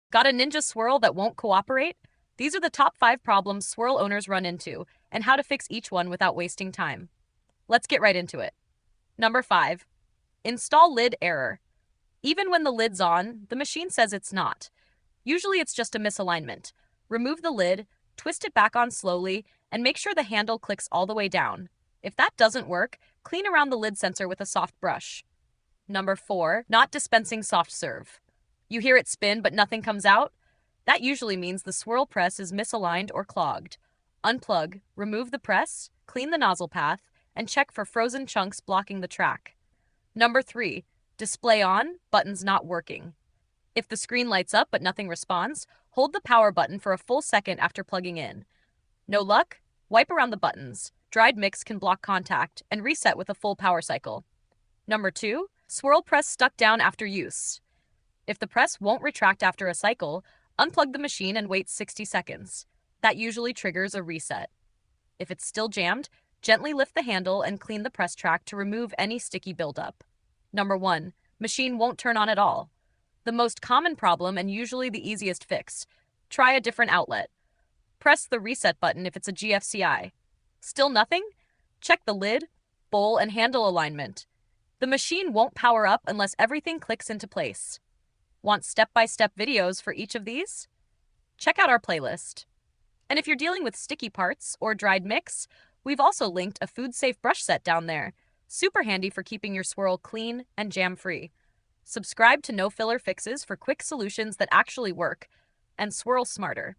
Got a Ninja Swirl that won't cooperate? These are the top 5 problems swirl owners run into and how to fix each one without wasting time. Let's get right into it. Number 5. Install lid error. Even when the lid's on, the machine says it's not. Usually it's just a misalignment. Remove the lid, twist it back on slowly, and make sure the handle clicks all the way down. If that doesn't work, clean around the lid sensor with a soft brush. Number 4. Not dispensing soft serve. You hear it spin but nothing comes out? That usually means the swirl press is misaligned or clogged. Unplug, remove the press, clean the nozzle path, and check for frozen chunks blocking the track. Number 3. Display on, buttons not working. If the screen lights up but nothing responds, hold the power button for a full second after plugging in. No luck? Wipe around the buttons. Dried mix can block contact and reset with a full power cycle. Number 2. Swirl press stuck down after use. If the press won't retract after a cycle, unplug the machine and wait 60 seconds. That usually triggers a reset. If it's still jammed, gently lift the handle and clean the press track to remove any sticky buildup. Number 1. Machine won't turn on at all. The most common problem and usually the easiest fix. Try a different outlet. Press the reset button if it's a GFCI. Still nothing? Check the lid, bowl, and handle alignment. The machine won't power up unless everything clicks into place. Want step-by-step videos for each of these? Check out our playlist. And if you're dealing with sticky parts or dried mix, we've also linked a food-safe brush set down there. Super handy for keeping your swirl clean and jam-free. Subscribe to No Filler Fixes for quick solutions that actually work, and swirl smarter.